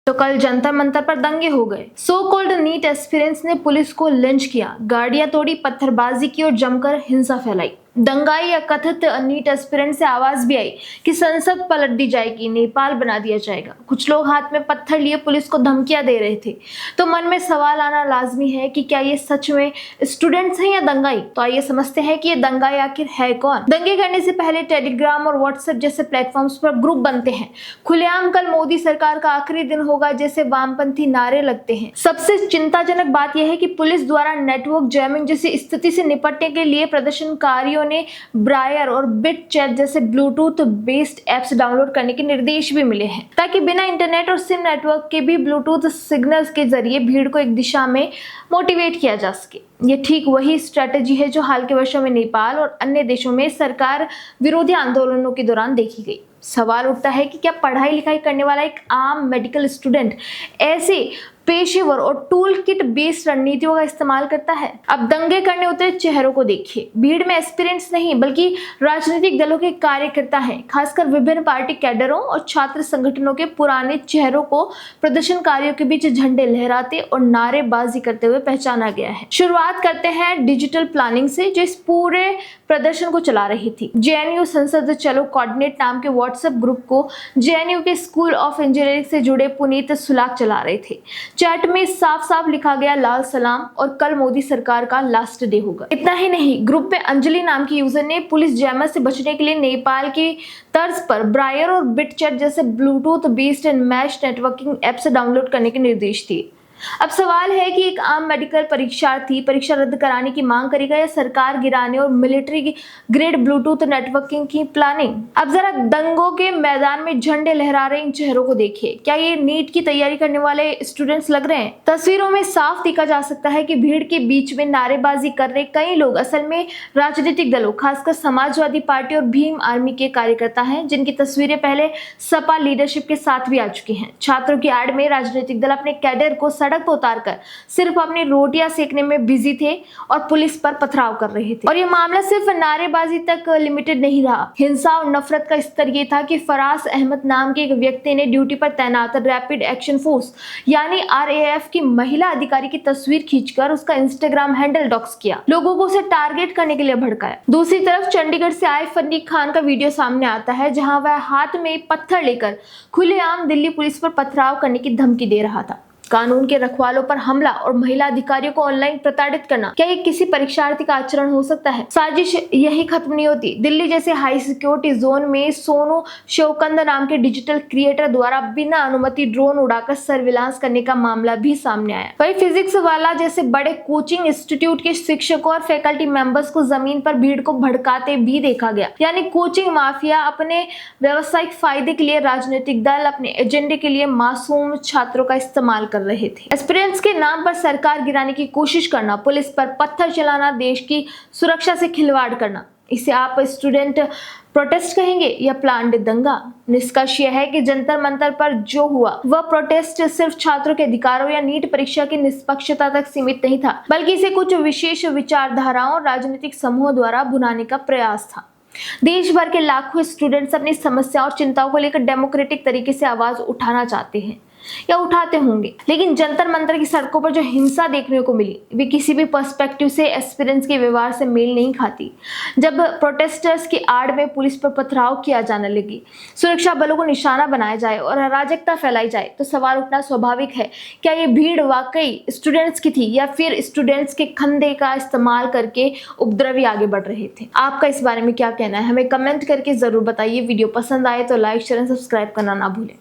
तो कल जंतर मंतर पर दंगे हो गए। सो कॉल्ड नीट एस्पिरेंट्स ने पुलिस को लिंच किया, गाड़ियां तोड़ी, पत्थरबाजी की और जमकर हिंसा फैलाई। दंगाई या कथित नीट एस्पिरेंट से आवाज भी आई कि संसद पलट दी जाएगी, नेपाल बना दिया जाएगा। कुछ लोग हाथ में पत्थर लिए पुलिस को धमकियां दे रहे थे। तो मन में सवाल आना लाजमी है कि क्या ये सच में स्टूडेंट्स हैं या दंगाई? तो आइए समझते हैं कि ये दंगाई आखिर है कौन। दंगे करने से पहले टेलीग्राम और व्हाट्सएप जैसे प्लेटफॉर्म्स पर ग्रुप बनते हैं। खुलेआम कल मोदी सरकार का आखिरी दिन होगा जैसे वामपंथी नारे लगते हैं। सबसे चिंताजनक बात यह है कि पुलिस द्वारा नेटवर्क जैमिंग जैसी स्थिति से निपटने के लिए प्रदर्शनकारियों ने ब्रायर और बिट चैट जैसे ब्लूटूथ बेस्ड एप्स डाउनलोड करने के निर्देश भी मिले हैं, ताकि बिना इंटरनेट और सिम नेटवर्क के भी ब्लूटूथ सिग्नल्स के जरिए भीड़ को एक दिशा में मोटिवेट किया जा सके। ये ठीक वही स्ट्रेटेजी है जो हाल के वर्षों में नेपाल और अन्य देशों में सरकार विरोधी आंदोलनों के दौरान देखी गई। सवाल उठता है कि क्या पढ़ाई लिखाई करने वाला एक आम मेडिकल स्टूडेंट ऐसे पेशेवर और टूल किट बेस्ड रणनीतियों का इस्तेमाल करता है? अब दंगे करने उतरे चेहरों को देखिए। भीड़ में एस्पिरेंट्स नहीं बल्कि राजनीतिक दलों के कार्यकर्ता हैं, खासकर विभिन्न पार्टी कैडरों और छात्र संगठनों के पुराने चेहरों को प्रदर्शनकारियों के बीच झंडे लहराते और नारेबाजी करते हुए पहचाना गया है। शुरुआत करते हैं डिजिटल प्लानिंग से, जो इस पूरे प्रदर्शन को चला रही थी। जेएनयू संसद चलो कोऑर्डिनेट नाम के व्हाट्सएप ग्रुप को जेएनयू के स्कूल ऑफ इंजीनियरिंग से जुड़े पुनीत सुलाक चला रहे थे। चैट में साफ साफ लिखा गया लाल सलाम और कल मोदी सरकार का लास्ट डे होगा। इतना ही नहीं, ग्रुप में अंजलि नाम की यूजर ने पुलिस जैमर से बचने के लिए नेपाल की तर्ज पर ब्रायर और बिट चैट जैसे Bluetooth based and mash networking apps download करने के निर्देश दिए। अब सवाल है कि एक आम मेडिकल परीक्षार्थी परीक्षा रद्द कराने की मांग करेगा या सरकार गिराने और मिलिट्री ग्रेड ब्लूटूथ नेटवर्किंग की प्लानिंग? अब जरा दंगों के मैदान में झंडे लहरा रहे इन चेहरों को देखिए। क्या ये नीट की तैयारी करने वाले स्टूडेंट्स लग रहे हैं? तस्वीरों में साफ देखा जा सकता है कि भीड़ के बीच में नारेबाजी कर रहे कई लोग असल में राजनीतिक दलों, खासकर समाजवादी पार्टी और भीम आर्मी के कार्यकर्ता हैं, जिनकी तस्वीरें पहले सपा लीडरशिप के साथ भी आ चुकी हैं। छात्रों की आड़ में राजनीतिक दल अपने कैडर को सड़क पर उतारकर सिर्फ अपनी रोटियां सेकने में बिजी थे और पुलिस पर पथराव कर रहे थे। और ये मामला सिर्फ नारेबाजी तक लिमिटेड नहीं रहा। हिंसा और नफरत का स्तर ये था कि फराज अहमद नाम के एक व्यक्ति ने ड्यूटी पर तैनात रैपिड एक्शन फोर्स यानी आरएएफ की महिला अधिकारी की तस्वीर खींचकर उसका इंस्टाग्राम हैंडल डॉक्स किया, लोगों को उसे टारगेट करने के लिए भड़काया। दूसरी तरफ चंडीगढ़ से आए फरीक खान का वीडियो सामने आता है, जहां वह हाथ में पत्थर लेकर खुलेआम दिल्ली पुलिस पर पथराव करने की धमकी दे रहा था। कानून के रखवालों पर हमला और महिला अधिकारियों को ऑनलाइन प्रताड़ित करना, क्या ये किसी परीक्षार्थी का आचरण हो सकता है? साजिश यही खत्म नहीं होती। दिल्ली जैसे हाई सिक्योरिटी जोन में सोनू शौकंद नाम के डिजिटल क्रिएटर द्वारा बिना अनुमति ड्रोन उड़ाकर सर्विलांस करने का मामला भी सामने आया। वही फिजिक्स वाला जैसे बड़े कोचिंग इंस्टीट्यूट के शिक्षकों और फैकल्टी मेंबर्स को जमीन पर भीड़ को भड़काते भी देखा गया। यानी कोचिंग माफिया अपने व्यवसायिक फायदे के लिए, राजनीतिक दल अपने एजेंडे के लिए मासूम छात्रों का इस्तेमाल कर रहे थे। एस्पिरेंट्स के नाम पर सरकार गिराने की कोशिश करना, पुलिस पर पत्थर चलाना, देश की सुरक्षा से खिलवाड़ करना, इसे आप स्टूडेंट प्रोटेस्ट कहेंगे या प्लान्ड दंगा? निष्कर्ष यह है कि जंतर मंतर पर जो हुआ वह प्रोटेस्ट सिर्फ छात्रों के अधिकारों या नीट परीक्षा की निष्पक्षता तक सीमित नहीं था, बल्कि इसे कुछ विशेष विचारधाराओं, राजनीतिक समूहों द्वारा भुनाने का प्रयास था। देश भर के लाखों स्टूडेंट्स अपनी समस्याओं और चिंताओं को लेकर डेमोक्रेटिक तरीके से आवाज उठाना चाहते हैं या उठाते होंगे, लेकिन जंतर मंतर की सड़कों पर जो हिंसा देखने को मिली वे किसी भी पर्सपेक्टिव से एस्पिरेंट्स के व्यवहार से मेल नहीं खाती। जब प्रोटेस्टर्स की आड़ में पुलिस पर पथराव किया जाने लगी, सुरक्षा बलों को निशाना बनाया जाए और अराजकता फैलाई जाए, तो सवाल उठना स्वाभाविक है, क्या ये भीड़ वाकई स्टूडेंट्स की थी या फिर स्टूडेंट्स के खंधे का इस्तेमाल करके उपद्रवी आगे बढ़ रहे थे? आपका इस बारे में क्या कहना है? हमें कमेंट करके जरूर बताइए। वीडियो पसंद आए तो लाइक, शेयर एंड सब्सक्राइब करना ना भूलें।